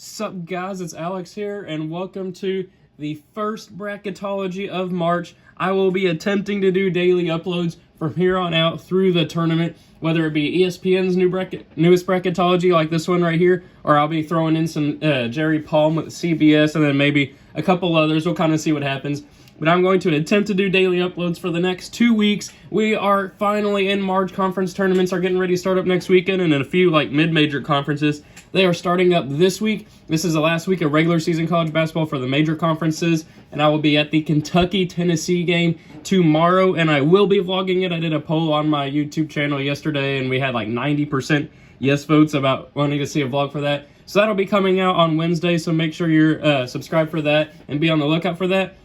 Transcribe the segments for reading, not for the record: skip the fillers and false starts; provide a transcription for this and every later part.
Sup guys, it's Alex here, and welcome to the first Bracketology of March. I will be attempting to do daily uploads from here on out through the tournament, whether it be ESPN's newest Bracketology like this one right here, or I'll be throwing in some Jerry Palm with CBS, and then maybe a couple others. We'll kind of see what happens. But I'm going to attempt to do daily uploads for the next 2 weeks. We are finally in March. Conference tournaments are getting ready to start up next weekend, and in a few mid-major conferences, they are starting up this week. This is the last week of regular season college basketball for the major conferences, and I will be at the Kentucky-Tennessee game tomorrow, and I will be vlogging it. I did a poll on my YouTube channel yesterday, and we had 90% yes votes about wanting to see a vlog for that. So that'll be coming out on Wednesday, so make sure you're subscribed for that and be on the lookout for that.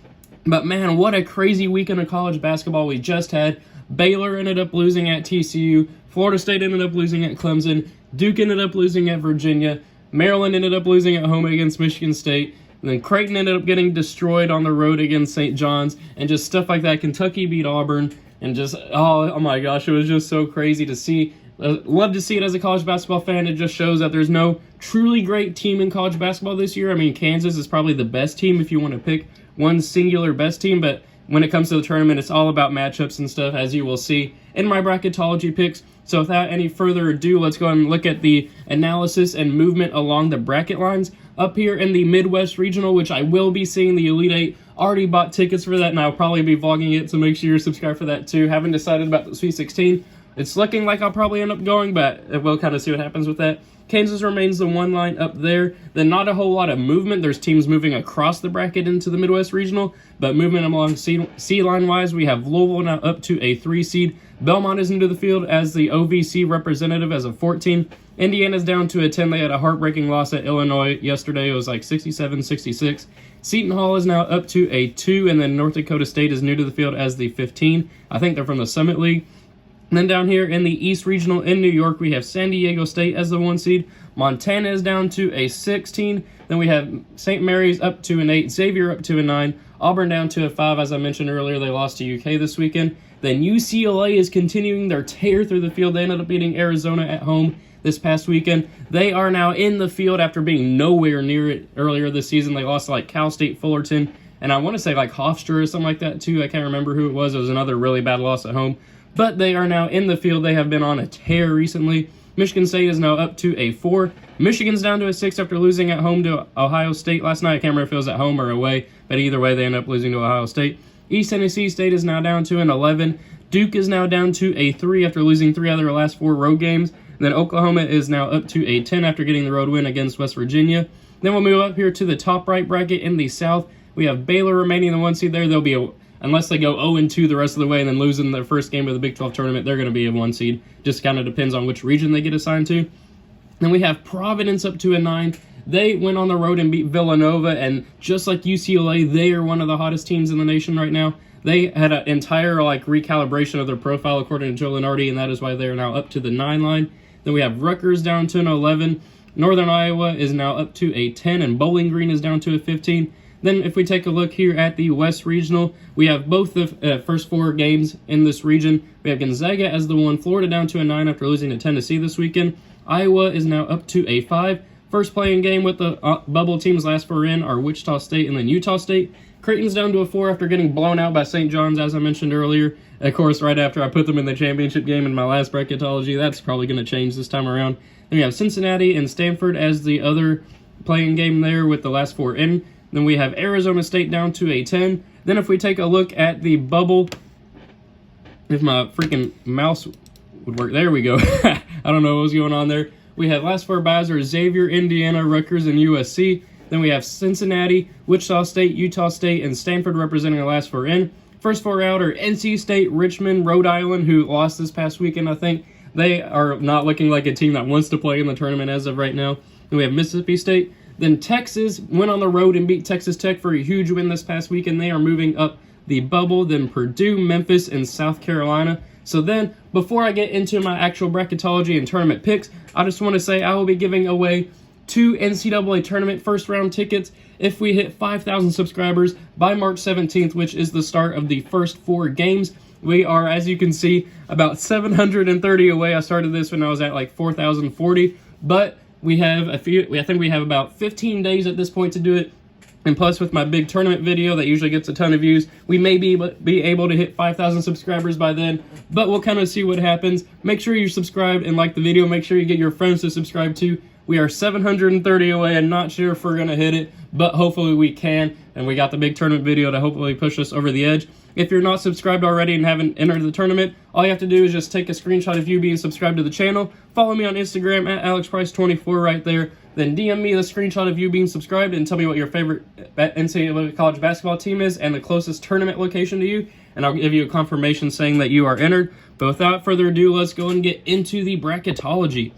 But man, what a crazy weekend of college basketball we just had. Baylor ended up losing at TCU. Florida State ended up losing at Clemson. Duke ended up losing at Virginia. Maryland ended up losing at home against Michigan State. And then Creighton ended up getting destroyed on the road against St. John's. And just stuff like that. Kentucky beat Auburn. And just, oh my gosh, it was just so crazy to see. Love to see it as a college basketball fan. It just shows that there's no truly great team in college basketball this year. I mean, Kansas is probably the best team if you want to pick one singular best team, but when it comes to the tournament, it's all about matchups and stuff, as you will see in my Bracketology picks. So without any further ado, let's go and look at the analysis and movement along the bracket lines. Up here in the Midwest Regional, which I will be seeing the Elite Eight, already bought tickets for that, and I'll probably be vlogging it, so make sure you're subscribed for that too. Haven't decided about the Sweet 16. It's looking like I'll probably end up going, but we'll kind of see what happens with that. Kansas remains the one line up there. Then not a whole lot of movement. There's teams moving across the bracket into the Midwest Regional, but movement along C line wise, we have Louisville now up to a 3 seed. Belmont is into the field as the OVC representative as a 14. Indiana's down to a 10. They had a heartbreaking loss at Illinois yesterday. It was 67-66. Seton Hall is now up to a 2, and then North Dakota State is new to the field as the 15. I think they're from the Summit League. And then down here in the East Regional in New York, we have San Diego State as the 1 seed. Montana is down to a 16. Then we have St. Mary's up to an 8. Xavier up to a 9. Auburn down to a 5. As I mentioned earlier, they lost to UK this weekend. Then UCLA is continuing their tear through the field. They ended up beating Arizona at home this past weekend. They are now in the field after being nowhere near it earlier this season. They lost to Cal State Fullerton. And I want to say Hofstra or something like that too. I can't remember who it was. It was another really bad loss at home. But they are now in the field. They have been on a tear recently. Michigan State is now up to a 4. Michigan's down to a 6 after losing at home to Ohio State last night. I can't remember if it was at home or away, but either way, they end up losing to Ohio State. East Tennessee State is now down to an 11. Duke is now down to a 3 after losing 3 out of their last 4 road games. And then Oklahoma is now up to a 10 after getting the road win against West Virginia. Then we'll move up here to the top right bracket in the South. We have Baylor remaining the 1 seed there. They'll be unless they go 0-2 the rest of the way and then lose in their first game of the Big 12 tournament, they're going to be a 1 seed. Just kind of depends on which region they get assigned to. Then we have Providence up to a 9. They went on the road and beat Villanova, and just like UCLA, they are one of the hottest teams in the nation right now. They had an entire recalibration of their profile according to Joe Lunardi, and that is why they are now up to the 9 line. Then we have Rutgers down to an 11. Northern Iowa is now up to a 10, and Bowling Green is down to a 15. Then if we take a look here at the West Regional, we have both the first 4 games in this region. We have Gonzaga as the 1, Florida down to a 9 after losing to Tennessee this weekend. Iowa is now up to a 5. First playing game with the bubble teams last 4 in are Wichita State and then Utah State. Creighton's down to a 4 after getting blown out by St. John's, as I mentioned earlier. Of course, right after I put them in the championship game in my last Bracketology, that's probably going to change this time around. Then we have Cincinnati and Stanford as the other playing game there with the last 4 in. Then we have Arizona State down to a 10. Then if we take a look at the bubble, if my freaking mouse would work, there we go. I don't know what was going on there. We have last 4 buys are Xavier, Indiana, Rutgers, and USC. Then we have Cincinnati, Wichita State, Utah State, and Stanford representing the last 4 in. First 4 out are NC State, Richmond, Rhode Island, who lost this past weekend, I think. They are not looking like a team that wants to play in the tournament as of right now. Then we have Mississippi State. Then Texas went on the road and beat Texas Tech for a huge win this past weekend. They are moving up the bubble. Then Purdue, Memphis, and South Carolina. So then, before I get into my actual Bracketology and tournament picks, I just want to say I will be giving away 2 NCAA tournament first round tickets if we hit 5,000 subscribers by March 17th, which is the start of the first 4 games. We are, as you can see, about 730 away. I started this when I was at 4,040, but We have I think we have about 15 days at this point to do it. And plus, with my big tournament video that usually gets a ton of views, we may be able to hit 5,000 subscribers by then, but we'll kind of see what happens. Make sure you subscribe and like the video. Make sure you get your friends to subscribe too. We are 730 away. I'm not sure if we're going to hit it, but hopefully we can. And we got the big tournament video to hopefully push us over the edge. If you're not subscribed already and haven't entered the tournament, all you have to do is just take a screenshot of you being subscribed to the channel. Follow me on Instagram at AlexPrice24 right there. Then DM me the screenshot of you being subscribed and tell me what your favorite NCAA college basketball team is and the closest tournament location to you. And I'll give you a confirmation saying that you are entered. But without further ado, let's go and get into the bracketology.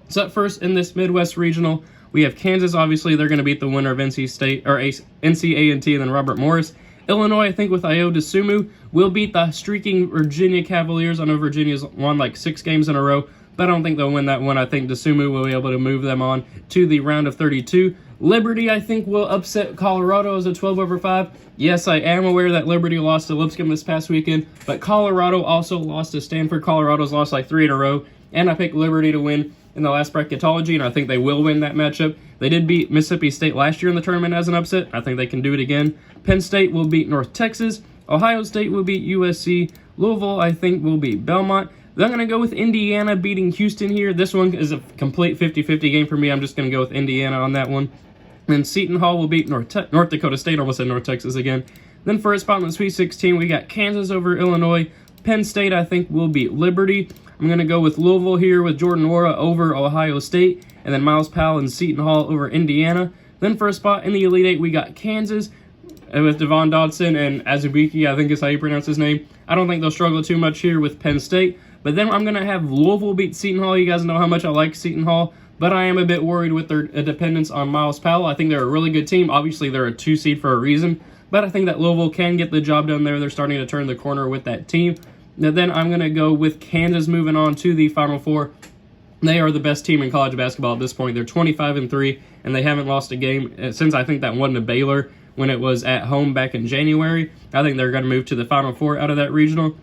So up first in this Midwest Regional, we have Kansas. Obviously, they're going to beat the winner of NC State or NC A&T and then Robert Morris. Illinois, I think with Ayo Dosunmu, will beat the streaking Virginia Cavaliers. I know Virginia's won like 6 games in a row, but I don't think they'll win that one. I think Dosunmu will be able to move them on to the round of 32. Liberty, I think, will upset Colorado as a 12/5. Yes, I am aware that Liberty lost to Lipscomb this past weekend, but Colorado also lost to Stanford. Colorado's lost like 3 in a row, and I picked Liberty to win in the last bracketology, and I think they will win that matchup. They did beat Mississippi State last year in the tournament as an upset. I think they can do it again. Penn State will beat North Texas. Ohio State will beat USC. Louisville, I think, will beat Belmont. Then I'm going to go with Indiana beating Houston here. This one is a complete 50-50 game for me. I'm just going to go with Indiana on that one. Then Seton Hall will beat North Dakota State. Almost said North Texas again. Then for a spot in the Sweet 16, we got Kansas over Illinois. Penn State, I think, will beat Liberty. I'm going to go with Louisville here with Jordan Nwora over Ohio State. And then Miles Powell and Seton Hall over Indiana. Then for a spot in the Elite Eight, we got Kansas with Devon Dodson and Azubike, I think is how you pronounce his name. I don't think they'll struggle too much here with Penn State. But then I'm going to have Louisville beat Seton Hall. You guys know how much I like Seton Hall, but I am a bit worried with their dependence on Miles Powell. I think they're a really good team. Obviously, they're a 2 seed for a reason, but I think that Louisville can get the job done there. They're starting to turn the corner with that team. Now, then I'm going to go with Kansas moving on to the Final Four. They are the best team in college basketball at this point. They're 25-3, and they haven't lost a game since I think that one to Baylor when it was at home back in January. I think they're going to move to the Final Four out of that regional.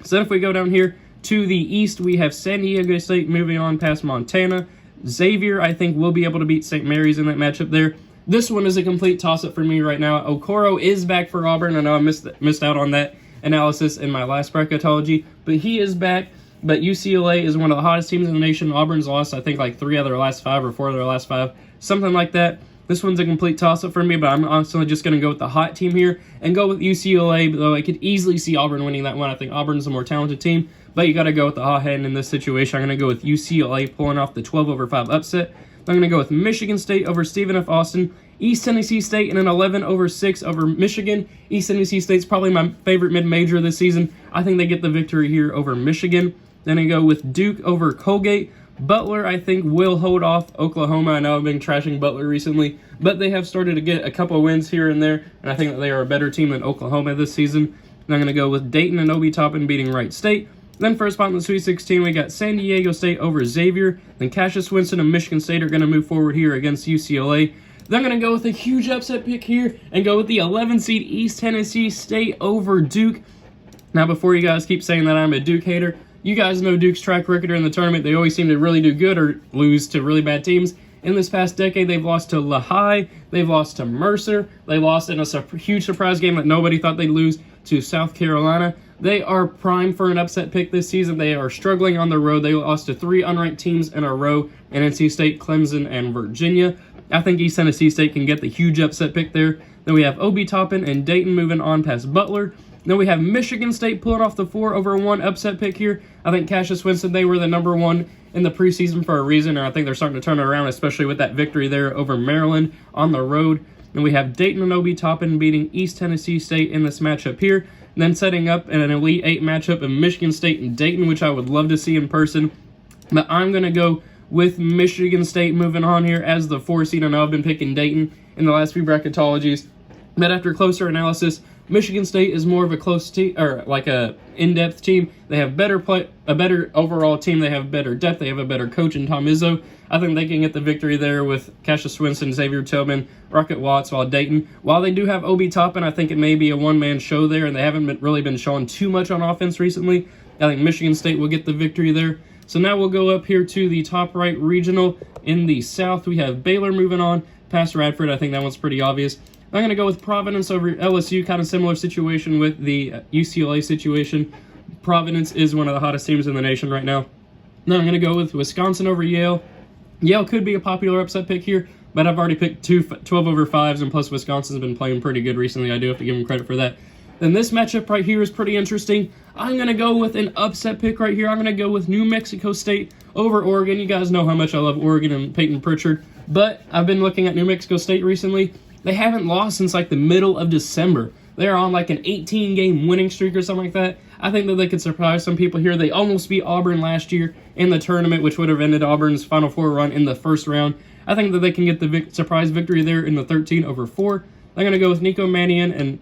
So then if we go down here to the East, we have San Diego State moving on past Montana. Xavier, I think, will be able to beat St. Mary's in that matchup there. This one is a complete toss-up for me right now. Okoro is back for Auburn. I know I missed out on that analysis in my last bracketology, but he is back. But UCLA is one of the hottest teams in the nation. Auburn's lost, I think, like 3 out of their last 5 or 4 of their last 5, something like that. This one's a complete toss-up for me, but I'm honestly just going to go with the hot team here and go with UCLA, though I could easily see Auburn winning that one. I think Auburn's a more talented team, but you got to go with the hot hand in this situation. I'm going to go with UCLA pulling off the 12/5 upset. I'm going to go with Michigan State over Stephen F. Austin. East Tennessee State in an 11/6 over Michigan. East Tennessee State's probably my favorite mid-major this season. I think they get the victory here over Michigan. Then I go with Duke over Colgate. Butler, I think, will hold off Oklahoma. I know I've been trashing Butler recently, but they have started to get a couple wins here and there, and I think that they are a better team than Oklahoma this season. And I'm going to go with Dayton and Obi Toppin beating Wright State. Then for a spot in the Sweet 16, we got San Diego State over Xavier. Then Cassius Winston and Michigan State are going to move forward here against UCLA. Then I'm going to go with a huge upset pick here and go with the 11 seed East Tennessee State over Duke. Now, before you guys keep saying that I'm a Duke hater, you guys know Duke's track record in the tournament. They always seem to really do good or lose to really bad teams. In this past decade, they've lost to Lehigh, they've lost to Mercer, they lost in a huge surprise game that nobody thought they'd lose to South Carolina. They are primed for an upset pick this season. They are struggling on the road. They lost to 3 unranked teams in a row, NC State, Clemson, and Virginia. I think East Tennessee State can get the huge upset pick there. Then we have Obi Toppin and Dayton moving on past Butler. Then we have Michigan State pulling off the 4/1 upset pick here. I think Cassius Winston, they were the number 1 in the preseason for a reason, and I think they're starting to turn it around, especially with that victory there over Maryland on the road. And we have Dayton and Obi Toppin beating East Tennessee State in this matchup here. And then setting up an Elite 8 matchup of Michigan State and Dayton, which I would love to see in person. But I'm going to go with Michigan State moving on here as the 4 seed. I know I've been picking Dayton in the last few bracketologies, but after closer analysis, Michigan State is more of a close team, or like a in-depth team. They have a better overall team. They have better depth. They have a better coach in Tom Izzo. I think they can get the victory there with Cassius Winston, Xavier Tillman, Rocket Watts, while they do have Obi Toppin, I think it may be a one-man show there, and they haven't really been showing too much on offense recently. I think Michigan State will get the victory there. So now we'll go up here to the top right regional. In the South, we have Baylor moving on past Radford. I think that one's pretty obvious. I'm going to go with Providence over LSU, kind of similar situation with the UCLA situation. Providence is one of the hottest teams in the nation right now. Now I'm going to go with Wisconsin over Yale. Yale could be a popular upset pick here, but I've already picked 12 over 5s, and plus Wisconsin's been playing pretty good recently. I do have to give them credit for that. Then this matchup right here is pretty interesting. I'm going to go with an upset pick right here. I'm going to go with New Mexico State over Oregon. You guys know how much I love Oregon and Peyton Pritchard, but I've been looking at New Mexico State recently. They haven't lost since like the middle of December. They're on like an 18-game winning streak or something like that. I think that they could surprise some people here. They almost beat Auburn last year in the tournament, which would have ended Auburn's Final Four run in the first round. I think that they can get the surprise victory there in the 13 over 4. I'm going to go with Nico Mannion and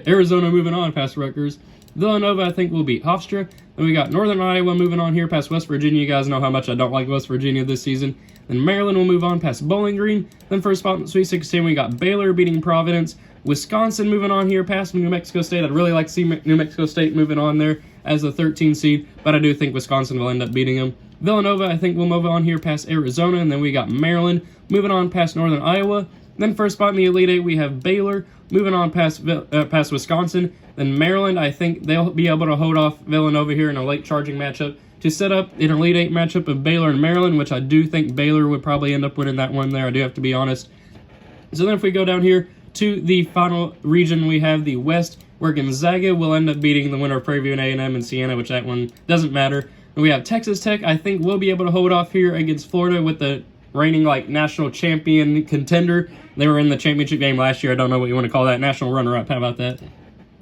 Arizona moving on past Rutgers. Villanova, I think, will beat Hofstra. Then we got Northern Iowa moving on here past West Virginia. You guys know how much I don't like West Virginia this season. Then Maryland will move on past Bowling Green. Then for a spot in the Sweet 16, we got Baylor beating Providence. Wisconsin moving on here past New Mexico State. I'd really like to see New Mexico State moving on there as the 13 seed, but I do think Wisconsin will end up beating them. Villanova, I think, will move on here past Arizona, and then we got Maryland moving on past Northern Iowa. Then for a spot in the Elite Eight, we have Baylor moving on past Wisconsin. Then Maryland, I think they'll be able to hold off Villanova here in a late charging matchup to set up an Elite Eight matchup of Baylor and Maryland, which I do think Baylor would probably end up winning that one there. I do have to be honest. So then if we go down here to the final region, we have the West, where Gonzaga will end up beating the winner of Prairie View and A&M and Siena, which that one doesn't matter. And we have Texas Tech, I think, will be able to hold off here against Florida with the reigning national champion contender. They were in the championship game last year. I don't know what you want to call that. National runner-up. How about that?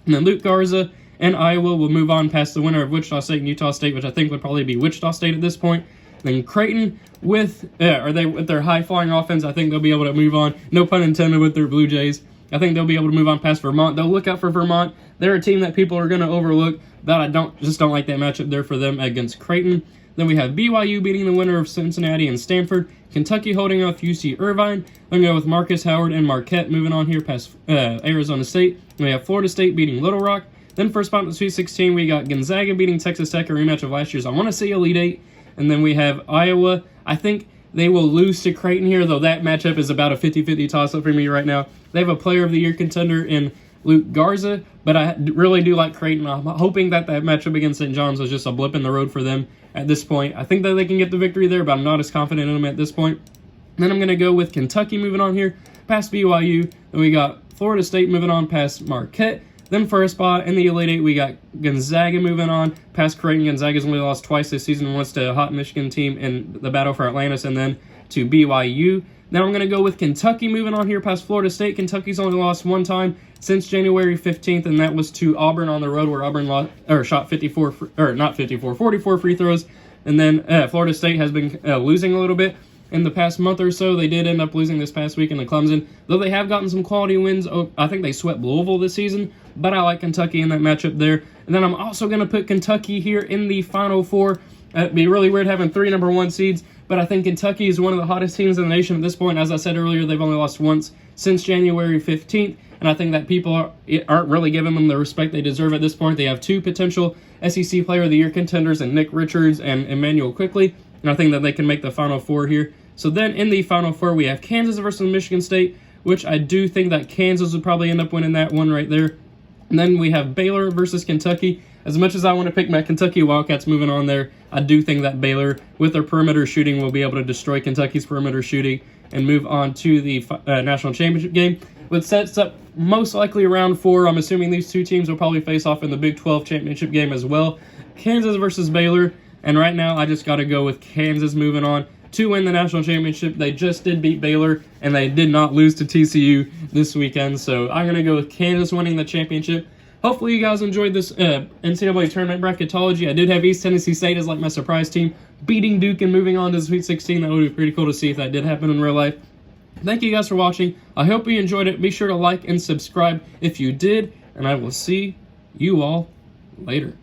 And then Luke Garza and Iowa will move on past the winner of Wichita State and Utah State, which I think would probably be Wichita State at this point. Then Creighton with their high-flying offense, I think they'll be able to move on. No pun intended with their Blue Jays. I think they'll be able to move on past Vermont. They'll look out for Vermont. They're a team that people are going to overlook, but I don't like that matchup there for them against Creighton. Then we have BYU beating the winner of Cincinnati and Stanford. Kentucky holding off UC Irvine. Then go with Marcus Howard and Marquette moving on here past Arizona State. We have Florida State beating Little Rock. Then for a spot in the Sweet 16, we got Gonzaga beating Texas Tech, a rematch of last year's, I want to say, Elite Eight. And then we have Iowa. I think they will lose to Creighton here, though that matchup is about a 50-50 toss-up for me right now. They have a Player of the Year contender in Luke Garza, but I really do like Creighton. I'm hoping that matchup against St. John's was just a blip in the road for them at this point. I think that they can get the victory there, but I'm not as confident in them at this point. Then I'm going to go with Kentucky moving on here past BYU. Then we got Florida State moving on past Marquette. Then for a spot in the Elite Eight, we got Gonzaga moving on past Creighton. Gonzaga's only lost twice this season, once to a hot Michigan team in the battle for Atlantis, and then to BYU. Now I'm going to go with Kentucky moving on here past Florida State. Kentucky's only lost one time since January 15th, and that was to Auburn on the road, where Auburn shot 44 free throws. And then Florida State has been losing a little bit in the past month or so. They did end up losing this past week in the Clemson, though they have gotten some quality wins. I think they swept Louisville this season, but I like Kentucky in that matchup there. And then I'm also going to put Kentucky here in the Final Four. It'd be really weird having 3 number 1 seeds, but I think Kentucky is one of the hottest teams in the nation at this point. As I said earlier, they've only lost once since January 15th, and I think that people aren't really giving them the respect they deserve at this point. They have 2 potential SEC Player of the Year contenders in Nick Richards and Emmanuel Quickley, and I think that they can make the Final Four here. So then in the Final Four, we have Kansas versus Michigan State, which I do think that Kansas would probably end up winning that one right there. And then we have Baylor versus Kentucky. As much as I want to pick my Kentucky Wildcats moving on there, I do think that Baylor, with their perimeter shooting, will be able to destroy Kentucky's perimeter shooting and move on to the national championship game, which sets up most likely round 4. I'm assuming these 2 teams will probably face off in the Big 12 championship game as well. Kansas versus Baylor, and right now I just got to go with Kansas moving on to win the national championship. They just did beat Baylor, and they did not lose to TCU this weekend, so I'm going to go with Kansas winning the championship. Hopefully you guys enjoyed this NCAA tournament bracketology. I did have East Tennessee State as my surprise team, beating Duke and moving on to the Sweet 16. That would be pretty cool to see if that did happen in real life. Thank you guys for watching. I hope you enjoyed it. Be sure to like and subscribe if you did, and I will see you all later.